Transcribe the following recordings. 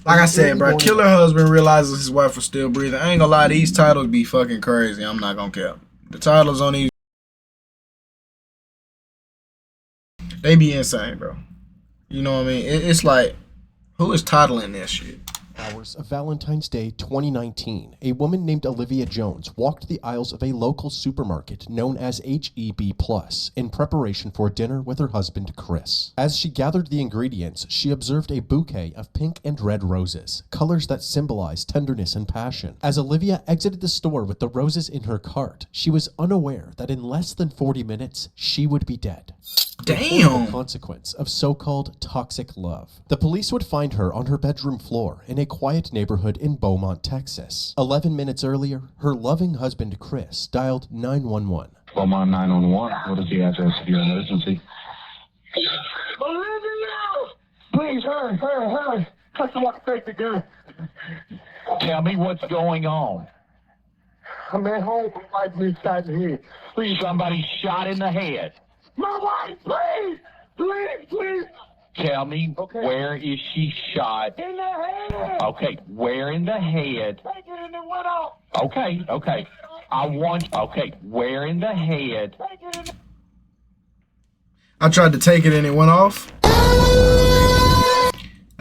Like I said, bro, killer husband realizes his wife was still breathing. I ain't gonna lie, these titles be fucking crazy. I'm not gonna care. The titles on these, they be insane, bro. You know what I mean? It's like, who is titling this shit? Hours of Valentine's Day 2019, a woman named Olivia Jones walked the aisles of a local supermarket known as HEB Plus in preparation for dinner with her husband Chris. As she gathered the ingredients, she observed a bouquet of pink and red roses, colors that symbolize tenderness and passion. As Olivia exited the store with the roses in her cart, she was unaware that in less than 40 minutes, she would be dead. Damn. The consequence of so-called toxic love. The police would find her on her bedroom floor in a quiet neighborhood in Beaumont, Texas. 11 minutes earlier, her loving husband Chris dialed 911. Beaumont 911. What is the address of your emergency? Olivia! Please, hurry. Someone take the gun. Tell me what's going on. I'm at home from right beside the head. Please, somebody shot in the head. My wife, please. Tell me, where is she shot? In the head. Okay, where in the head? Take it and it went off. Okay. Where in the head? Take it and I tried to take it and it went off. I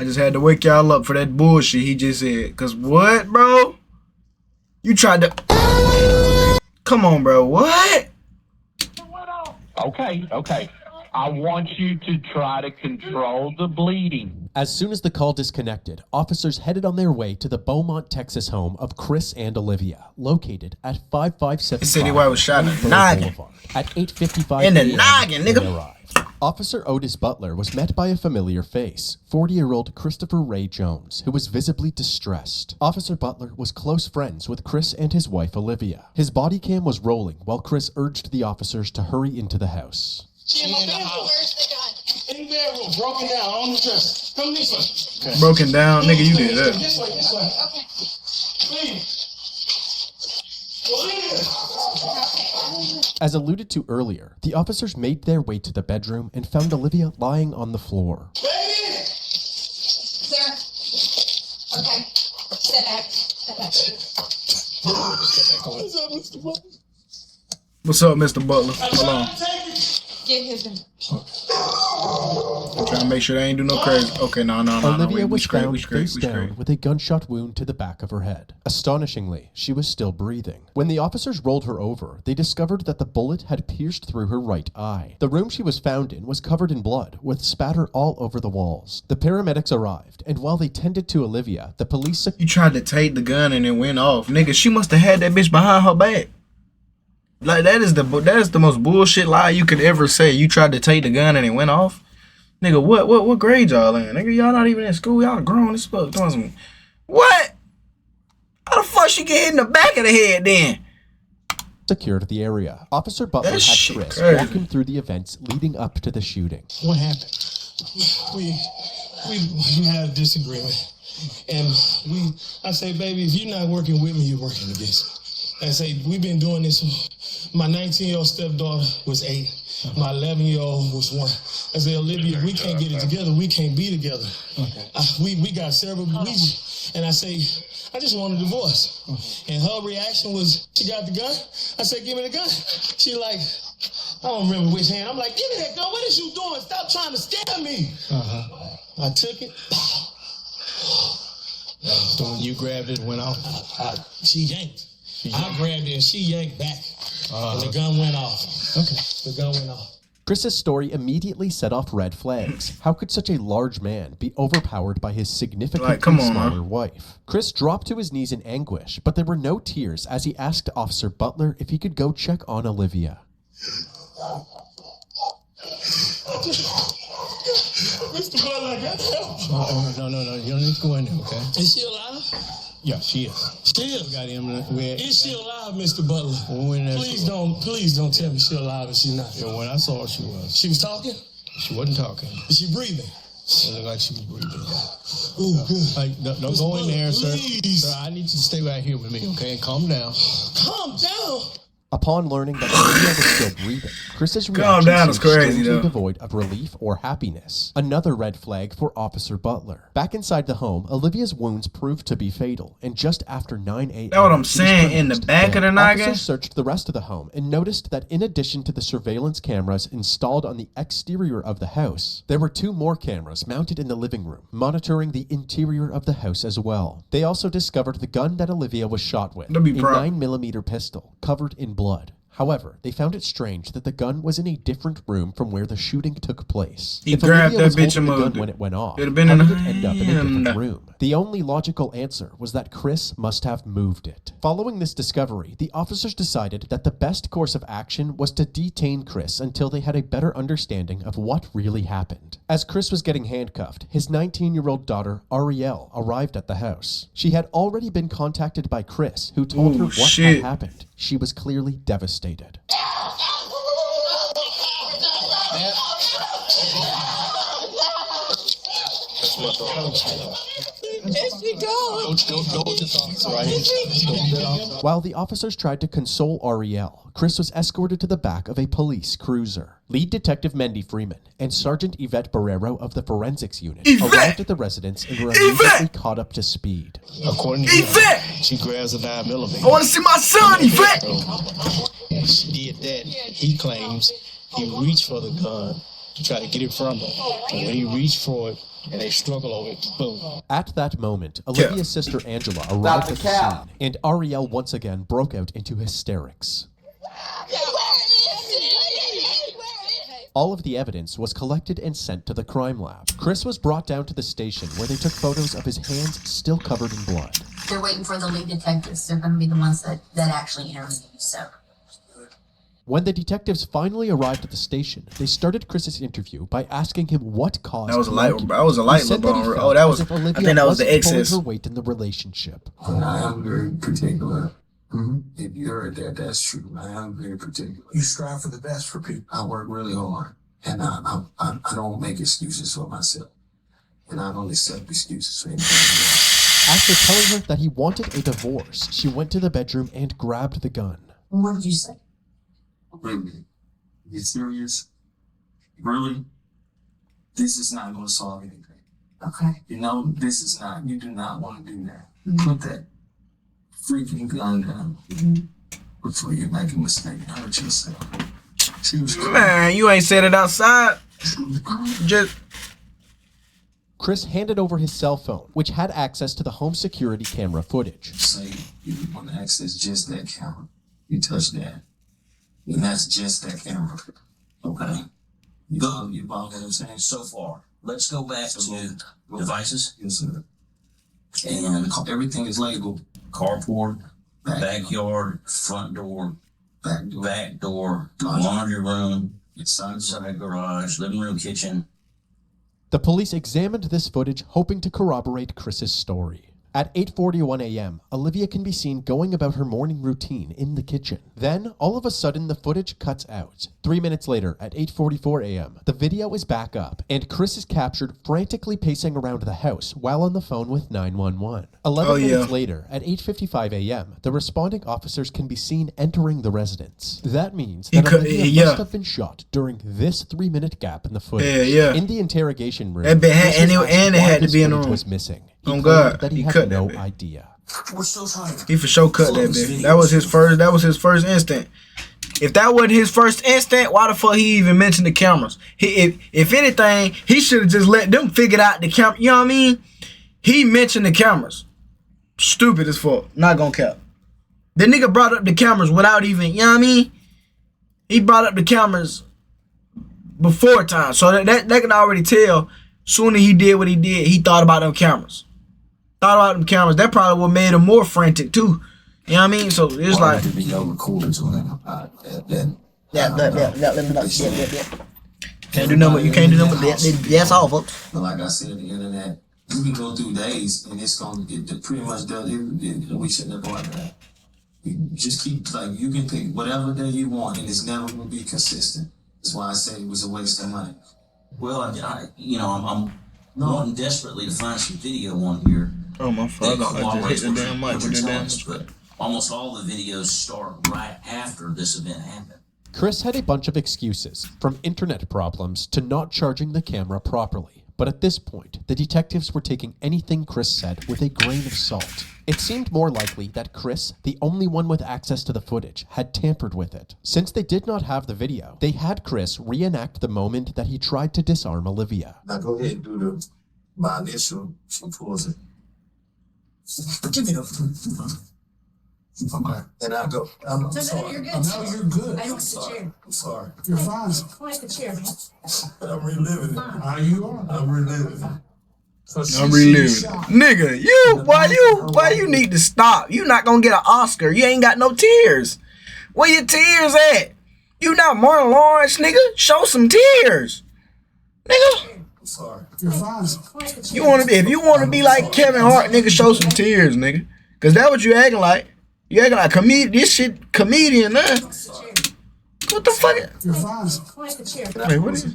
just had to wake y'all up for that bullshit he just said. Cause what, bro? You tried to... Come on, bro. What? Okay. I want you to try to control the bleeding. As soon as the call disconnected, officers headed on their way to the Beaumont, Texas home of Chris and Olivia, located at 5575 The city where I was shot in the noggin. Boulevard. At 8:55 In the p.m., noggin, they nigga. arrived. Officer Otis Butler was met by a familiar face, 40-year-old Christopher Ray Jones, who was visibly distressed. Officer Butler was close friends with Chris and his wife Olivia. His body cam was rolling while Chris urged the officers to hurry into the house. where's the gun? In there, broken down on the dresser. Come this way. Okay. Broken down, nigga, you did that. This way. Okay. Please. As alluded to earlier, the officers made their way to the bedroom and found Olivia lying on the floor. Baby! Sir. Okay. Step back. What's up, Mr. Butler? What's up, Mr. Butler? Hold on. Get his gun. I'm trying to make sure they ain't do no crazy. Okay, no. Olivia We was straight, found we face down straight. with a gunshot wound to the back of her head. Astonishingly, she was still breathing. When the officers rolled her over, they discovered that the bullet had pierced through her right eye. The room she was found in was covered in blood, with spatter all over the walls. The paramedics arrived, and while they tended to Olivia, the police... You tried to take the gun and it went off. Nigga, she must have had that bitch behind her back. Like, that is the most bullshit lie you could ever say. You tried to take the gun and it went off. Nigga, what grade y'all in? Nigga, y'all not even in school. Y'all grown as fuck. What? How the fuck she get hit in the back of the head then? Secured the area. Officer Butler had shit Chris crazy. walk him through the events leading up to the shooting. What happened? We had a disagreement. And I say, baby, if you're not working with me, you're working against me. I say, we've been doing this. My 19-year-old stepdaughter was 8. My 11-year-old was 1. I said, Olivia, we can't get it together. We can't be together. Okay. We got several beliefs. And I say, I just want a divorce. And her reaction was, she got the gun? I said, give me the gun. She like, I don't remember which hand. I'm like, give me that gun. What is you doing? Stop trying to scare me. I took it. So when you grabbed it, went off? She yanked. I grabbed it and she yanked back. And the gun went off. Okay. The gun went off. Chris's story immediately set off red flags. How could such a large man be overpowered by his significantly smaller wife? Chris dropped to his knees in anguish, but there were no tears as he asked Officer Butler if he could go check on Olivia. Mr. Butler, I got help. No. You don't need to go in there, okay? Is she alive? Yeah, she is. She is. We got him. Is she alive, Mr. Butler? When we went in there, Please don't tell me she's alive if she's not. Yeah, when I saw her, she was. She was talking? She wasn't talking. Is she breathing? It looked like she was breathing. Ooh, good. Like, don't go in there, sir. Please. Sir, I need you to stay right here with me, okay? And calm down. Calm down. Upon learning that Olivia was still breathing, Chris's Calm reaction down, seemed it's crazy, strangely though. devoid of relief or happiness. Another red flag for Officer Butler. Back inside the home, Olivia's wounds proved to be fatal, and just after 9 a.m. That's what I'm she was saying, in the pronounced back of dead. the noggin? Officers searched the rest of the home and noticed that in addition to the surveillance cameras installed on the exterior of the house, there were 2 more cameras mounted in the living room, monitoring the interior of the house as well. They also discovered the gun that Olivia was shot with, a That'd be proud. 9mm pistol, covered in blood. However, they found it strange that the gun was in a different room from where the shooting took place. He If grabbed Olivia was that bitch holding and the moved gun when it. it went off, It'd have been how in did the it end up in a different hand. room? The only logical answer was that Chris must have moved it. Following this discovery, the officers decided that the best course of action was to detain Chris until they had a better understanding of what really happened. As Chris was getting handcuffed, his 19-year-old daughter, Ariel, arrived at the house. She had already been contacted by Chris, who told her what shit. had happened. She was clearly devastated. While the officers tried to console Ariel, Chris was escorted to the back of a police cruiser. Lead Detective Mendy Freeman and Sergeant Yvette Barrero of the Forensics Unit arrived at the residence and were immediately caught up to speed. According to Yvette! him, she grabs a 9mm. I want to see my son, Yvette! And she did that. He claims he reached for the gun to try to get it from her. And when he reached for it, and they struggle over it, boom. At that moment, Olivia's sister Angela arrived at the scene, and Ariel once again broke out into hysterics. All of the evidence was collected and sent to the crime lab. Chris was brought down to the station where they took photos of his hands still covered in blood. They're waiting for the lead detectives. They're going to be the ones that actually interview you, so. When the detectives finally arrived at the station, they started Chris's interview by asking him what caused That was a the light. argument. That was a light He said little that he bone. felt Oh, that as was. if I Olivia think that was the wasn't pulling excess. her weight in the relationship. I am very particular. If you heard that, that's true. I am very particular. You strive for the best for people. I work really hard, and I don't make excuses for myself, and I don't accept excuses for anybody else. After telling her that he wanted a divorce, she went to the bedroom and grabbed the gun. What did you say? Really? You serious? Really? This is not going to solve anything. Okay. You know, this is not. You do not want to do that. Put that freaking gun down before you make a mistake and hurt yourself. She was crazy. Man, you ain't said it outside. Just. Chris handed over his cell phone, which had access to the home security camera footage. Say you want to access just that camera. You touch that. And that's just that camera. Okay? You follow what I'm saying? So far, let's go back to devices. Yes, sir. And everything is labeled. Carport, backyard, front door, back door, laundry room, inside garage, living room, kitchen. The police examined this footage, hoping to corroborate Chris's story. At 8:41 a.m., Olivia can be seen going about her morning routine in the kitchen. Then, all of a sudden, the footage cuts out. 3 minutes later, at 8:44 a.m., the video is back up, and Chris is captured frantically pacing around the house while on the phone with 911. 11 minutes later, at 8:55 a.m., the responding officers can be seen entering the residence. That means that Olivia must have been shot during this 3-minute gap in the footage. In the interrogation room, and it had to be in the room. Was missing. Oh God, that he cut had that no bitch. idea. We're still trying. He for sure cut that bitch. That was his first. That was his first instinct. If that wasn't his first instinct, why the fuck he even mentioned the cameras? If anything, he should have just let them figure out the camera. You know what I mean? He mentioned the cameras. Stupid as fuck. Not gonna cap. The nigga brought up the cameras without even. You know what I mean? He brought up the cameras before time, so that can already tell. Soon as he did what he did, he thought about them cameras. Thought about them cameras. That probably what made him more frantic too. You know what I mean? So it's like. There be no recordings on that. Can't do nothing. You can't do nothing. That's all, folks. But like I said, the internet, you can go through days and it's gonna get pretty much done everything. We shouldn't have bought that. You just keep like you can pick whatever day you want, and it's never gonna be consistent. That's why I say it was a waste of money. Well, I'm wanting desperately to find some video on here. Oh my father! I just hit the damn mic with the damn. But Almost all the videos start right after this event happened. Chris had a bunch of excuses, from internet problems to not charging the camera properly. But at this point, the detectives were taking anything Chris said with a grain of salt. It seemed more likely that Chris, the only one with access to the footage, had tampered with it. Since they did not have the video, they had Chris reenact the moment that he tried to disarm Olivia. Now go ahead and do my initial. She pulls it. Give me the. Okay. And I go. I'm sorry. You're good. No, you're good. I don't I'm sit sorry. here. I'm sorry. You're fine. Like the chair, man. I'm reliving it. How you are? I'm reliving it. So I'm reliving. Nigga, why you need to stop? You not gonna get an Oscar. You ain't got no tears. Where your tears at? You not Martin Lawrence, nigga. Show some tears. Nigga. I'm sorry. You're fine. You wanna be, if you wanna be like Kevin Hart, nigga, show some tears, nigga. Cause that's what you acting like. You acting like this shit comedian, man. What the fuck? You're fine. Wait, what is it?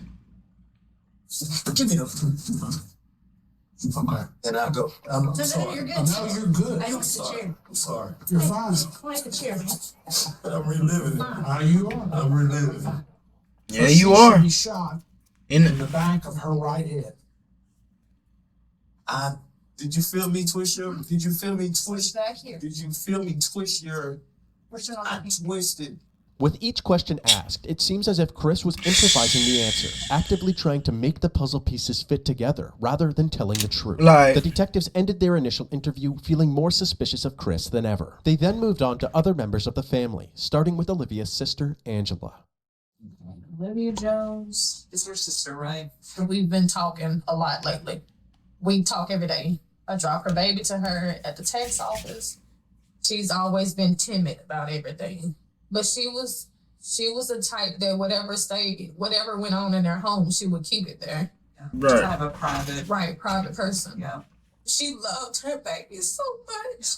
Give me the. Okay. And I go. I'm sorry. You're good. No, you're good. I don't sit here. I'm sorry. You're fine. Like the chair, man. I'm reliving it. How you are? I'm reliving it. Yeah, you are. She shot in the back of her right head. Did you feel me twist your? Did you feel me twist? Back here. Did you feel me twist your? I twisted. With each question asked, it seems as if Chris was improvising the answer, actively trying to make the puzzle pieces fit together, rather than telling the truth. The detectives ended their initial interview feeling more suspicious of Chris than ever. They then moved on to other members of the family, starting with Olivia's sister, Angela. Olivia Jones is your sister, right? We've been talking a lot lately. We talk every day. I drop her baby to her at the tax office. She's always been timid about everything. But she was the type that whatever went on in their home, she would keep it there. Right. Kind of a private person. Yeah. She loved her baby so much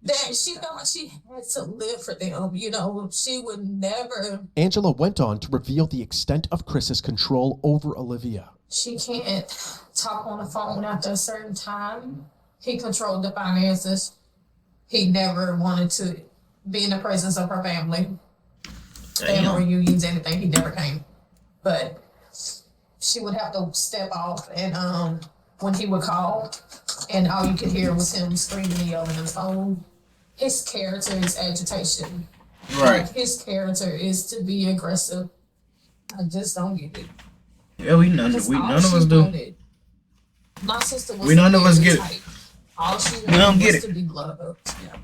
that she thought she had to live for them. You know, she would never. Angela went on to reveal the extent of Chris's control over Olivia. She can't talk on the phone after a certain time. He controlled the finances. He never wanted to be in the presence of her family. Family reunions, anything, he never came. But she would have to step off, and when he would call, and all you could hear was him screaming and yelling on the phone. His character is agitation. Right. Like, his character is to be aggressive. I just don't get it. Yeah, none of us do. My sister was None of us get it. type. All she We don't get was it. to be loved. Yeah.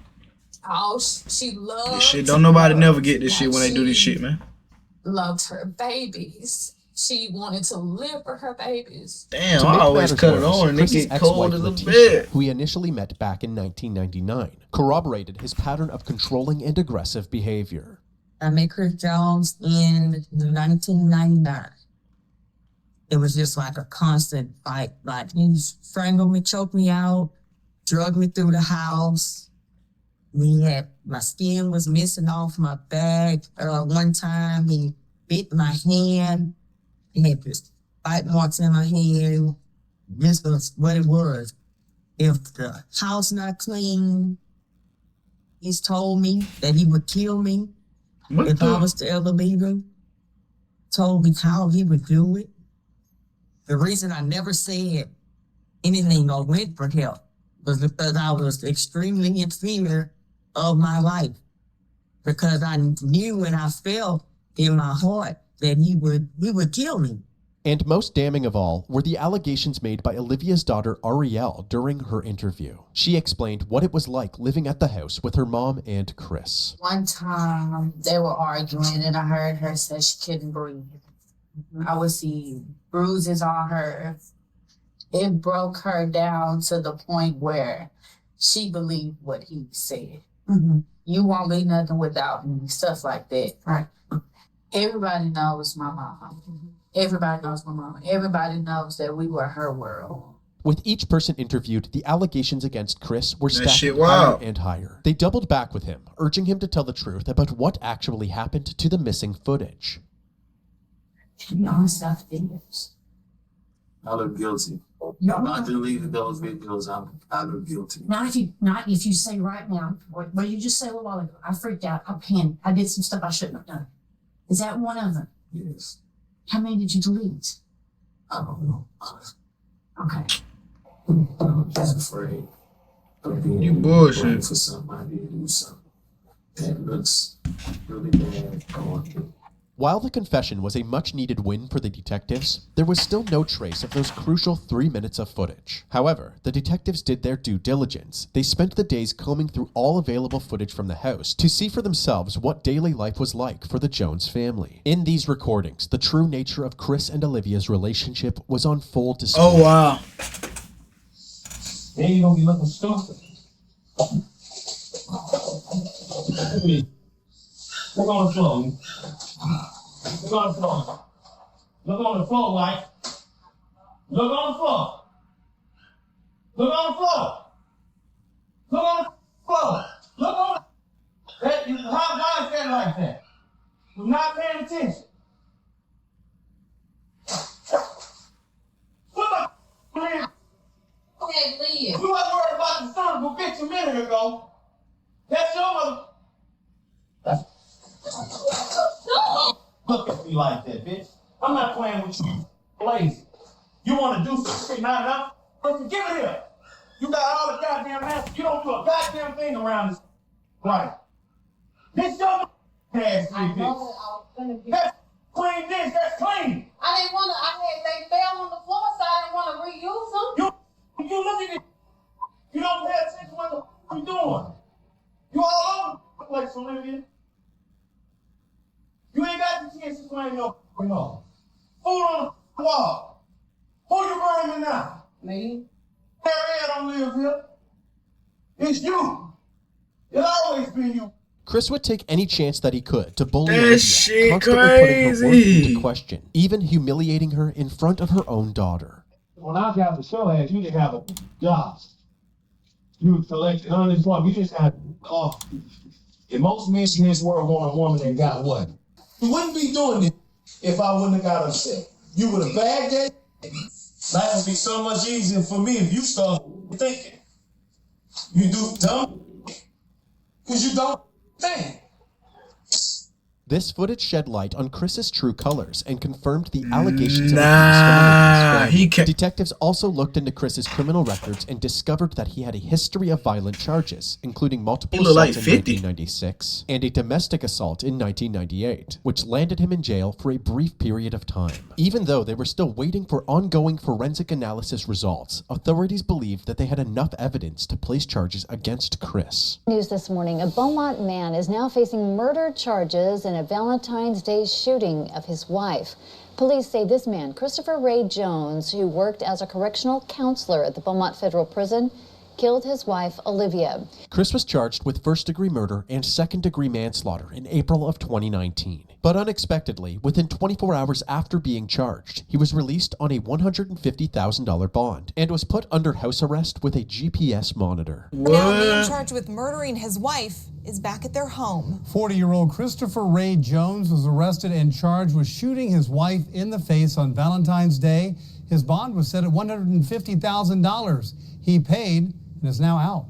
All she loved. This shit, don't nobody never get this shit when they do this shit, man. Loved her babies. She wanted to live for her babies. Damn, To I make always matters cut it worse, on and they Chris's get cold ex-wife, as a Letitia, bed. who he initially met back in 1999, corroborated his pattern of controlling and aggressive behavior. I met Chris Jones in 1999. It was just like a constant fight. Like, he strangled me, choked me out, drug me through the house. My skin was missing off my back. One time he bit my hand. He had this bite marks in my hand. This was what it was. If the house not clean, he's told me that he would kill me if I was to ever leave him. Told me how he would do it. The reason I never said anything or went for help was because I was extremely in fear of my life. Because I knew and I felt in my heart that he would kill me. And most damning of all were the allegations made by Olivia's daughter Ariel during her interview. She explained what it was like living at the house with her mom and Chris. One time they were arguing and I heard her say she couldn't breathe. I would see bruises on her. It broke her down to the point where she believed what he said. Mm-hmm. You won't be nothing without me, stuff like that. Right. Everybody knows my mom. Everybody knows my mom. Everybody knows that we were her world. With each person interviewed, the allegations against Chris were That stacked shit higher wild. and higher. They doubled back with him, urging him to tell the truth about what actually happened to the missing footage. To be honest, I think I look guilty. Not deleting those videos. I'm guilty. Not if you say right now, what you just said a while ago, I freaked out, I panicked, I did some stuff I shouldn't have done. Is that one of them? Yes. How many did you delete? I don't know. Okay. I'm just afraid of being You bullshit. blamed for something I did do something that looks really bad going through. While the confession was a much-needed win for the detectives, there was still no trace of those crucial 3 minutes of footage. However, the detectives did their due diligence. They spent the days combing through all available footage from the house to see for themselves what daily life was like for the Jones family. In these recordings, the true nature of Chris and Olivia's relationship was on full display. Oh wow. Then you gonna be looking stupid. Look on the floor. Look on the floor. Look on the floor, White. Look on the floor. Look on the floor. Look on the floor. Look on that. Why is that like that? You're not paying attention. What the man? Hey, Leah. You wasn't worried about the son of a bitch a minute ago. That's your mother. Look at me like that, bitch. I'm not playing with you. Lazy. You want to do something, not enough? Listen, give it here. You got all the goddamn answers. You don't do a goddamn thing around this. Right. This your ass, I bitch. know I was gonna be. That's clean dish. That's clean. I didn't want to. They fell on the floor, so I didn't want to reuse them. You look at it. You don't pay attention to what the f you doing. You all over the place, Olivia. You ain't got the chance to claim your home. Food on the wall. Who you burning now? Me? Harriet don't live here. It's you. It's always been you. Chris would take any chance that he could to bully That Olivia, shit constantly putting her worth crazy. into question, even humiliating her in front of her own daughter. When I got the show ass, you didn't have a job. You would collect unemployment. You just had off. And most men in this world want a woman that got what? You wouldn't be doing this if I wouldn't have got upset. You would have bagged that. Life would be so much easier for me if you start thinking. You do dumb because you don't think. This footage shed light on Chris's true colors and confirmed the allegations Nah, of abuse from Olivia's family. he can't. Detectives also looked into Chris's criminal records and discovered that he had a history of violent charges, including multiple He looked assaults like in 50. 1996 and a domestic assault in 1998, which landed him in jail for a brief period of time. Even though they were still waiting for ongoing forensic analysis results, authorities believed that they had enough evidence to place charges against Chris. News this morning, a Beaumont man is now facing murder charges in a Valentine's Day shooting of his wife. Police say this man, Christopher Ray Jones, who worked as a correctional counselor at the Beaumont Federal Prison, killed his wife, Olivia. Chris was charged with first-degree murder and second-degree manslaughter in April of 2019. But unexpectedly, within 24 hours after being charged, he was released on a $150,000 bond and was put under house arrest with a GPS monitor. Now, a man charged with murdering his wife is back at their home. 40-year-old Christopher Ray Jones was arrested and charged with shooting his wife in the face on Valentine's Day. His bond was set at $150,000. He paid and is now out.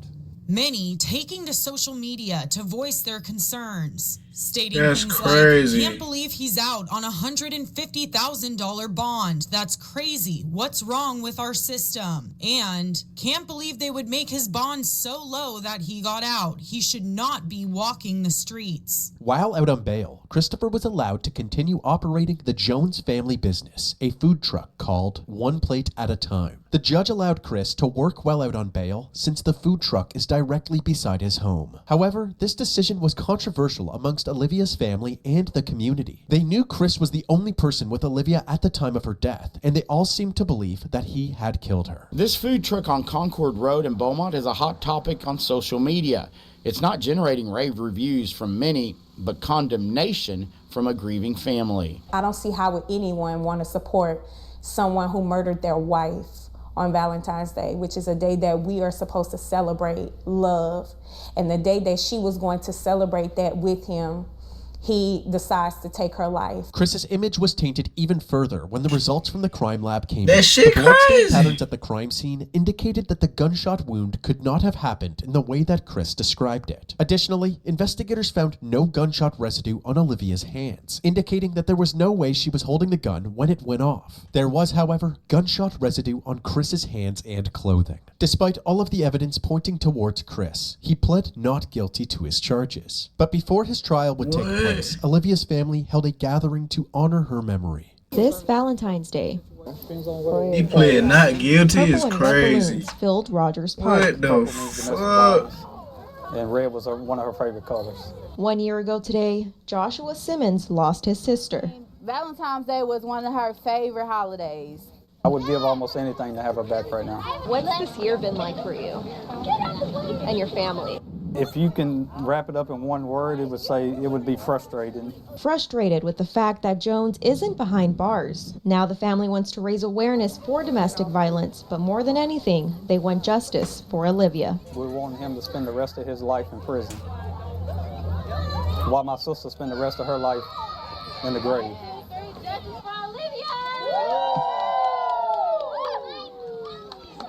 Many taking to social media to voice their concerns, stating That's things crazy. like, can't believe he's out on a $150,000 bond. That's crazy. What's wrong with our system? And can't believe they would make his bond so low that he got out. He should not be walking the streets. While out on bail, Christopher was allowed to continue operating the Jones family business, a food truck called One Plate at a Time. The judge allowed Chris to work while out on bail since the food truck is directly beside his home. However, this decision was controversial amongst Olivia's family and the community. They knew Chris was the only person with Olivia at the time of her death, and they all seemed to believe that he had killed her. This food truck on Concord Road in Beaumont is a hot topic on social media. It's not generating rave reviews from many, but condemnation from a grieving family. I don't see how would anyone want to support someone who murdered their wife on Valentine's Day, which is a day that we are supposed to celebrate love. And the day that she was going to celebrate that with him, he decides to take her life. Chris's image was tainted even further when the results from the crime lab came That in. shit The bloodstain crazy. patterns at the crime scene indicated that the gunshot wound could not have happened in the way that Chris described it. Additionally, investigators found no gunshot residue on Olivia's hands, indicating that there was no way she was holding the gun when it went off. There was, however, gunshot residue on Chris's hands and clothing. Despite all of the evidence pointing towards Chris, he pled not guilty to his charges. But before his trial would take place, Olivia's family held a gathering to honor her memory. This Valentine's Day, He pled not guilty is purple and red crazy. balloons filled Rogers Park. What the fuck? And red was one of her favorite colors. 1 year ago today, Joshua Simmons lost his sister. Valentine's Day was one of her favorite holidays. I would give almost anything to have her back right now. What's this year been like for you and your family? If you can wrap it up in one word, it would be frustrating. Frustrated with the fact that Jones isn't behind bars. Now the family wants to raise awareness for domestic violence, but more than anything, they want justice for Olivia. We want him to spend the rest of his life in prison, while my sister spend the rest of her life in the grave.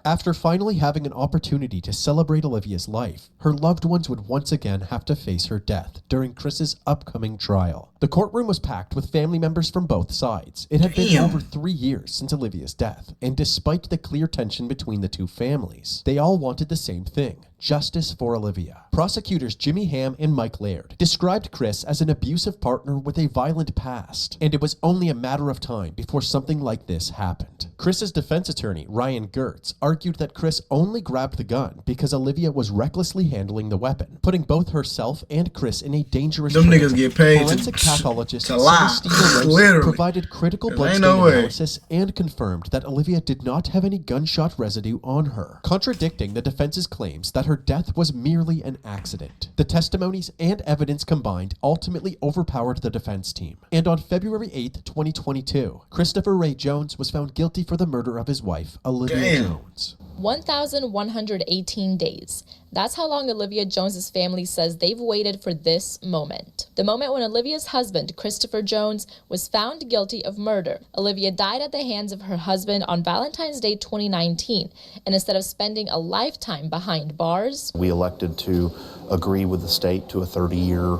After finally having an opportunity to celebrate Olivia's life, her loved ones would once again have to face her death during Chris's upcoming trial. The courtroom was packed with family members from both sides. It had been over 3 years since Olivia's death, and despite the clear tension between the two families, they all wanted the same thing: justice for Olivia. Prosecutors Jimmy Ham and Mike Laird described Chris as an abusive partner with a violent past, and it was only a matter of time before something like this happened. Chris's defense attorney, Ryan Gertz, argued that Chris only grabbed the gun because Olivia was recklessly handling the weapon, putting both herself and Chris in a dangerous Them predicament. niggas get paid Forensic pathologist to lie. Celestina Rice Literally. provided critical There bloodstain ain't no way. analysis and confirmed that Olivia did not have any gunshot residue on her, contradicting the defense's claims that her death was merely an accident. The testimonies and evidence combined ultimately overpowered the defense team. And on February 8th, 2022, Christopher Ray Jones was found guilty for the murder of his wife, Olivia Jones. 1,118 days. That's how long Olivia Jones's family says they've waited for this moment. The moment when Olivia's husband, Christopher Jones, was found guilty of murder. Olivia died at the hands of her husband on Valentine's Day 2019, and instead of spending a lifetime behind bars, we elected to agree with the state to a 30-year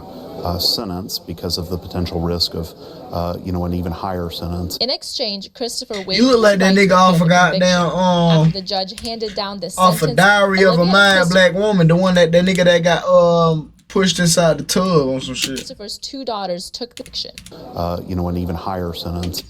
sentence because of the potential risk of, an even higher sentence. in exchange, Christopher waived You look like that his nigga right off to a conviction. goddamn After the judge handed down the off sentence, a Diary of a Olivia and Mad Black Woman, the one that nigga that got pushed inside the tub on some shit. Christopher's two daughters took the fiction. An even higher sentence.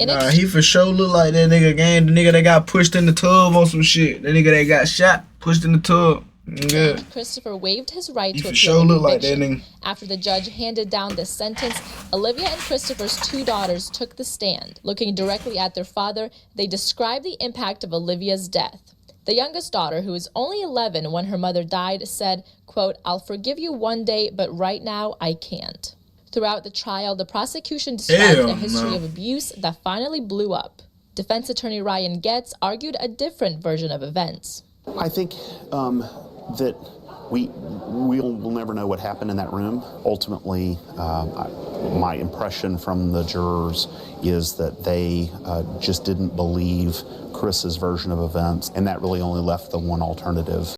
Nah, he for sure look like that nigga gang. The nigga that got pushed in the tub on some shit. The nigga that got shot, pushed in the tub. Yeah. Christopher waived his right He to for appeal sure the look like that conviction. nigga. After the judge handed down the sentence, Olivia and Christopher's two daughters took the stand. Looking directly at their father, they described the impact of Olivia's death. The youngest daughter, who was only 11 when her mother died, said, quote, "I'll forgive you one day, but right now I can't." Throughout the trial, the prosecution described Hell a history no. of abuse that finally blew up. Defense attorney Ryan Getz argued a different version of events. I think that we'll never know what happened in that room. Ultimately, my impression from the jurors is that they just didn't believe Chris's version of events, and that really only left the one alternative.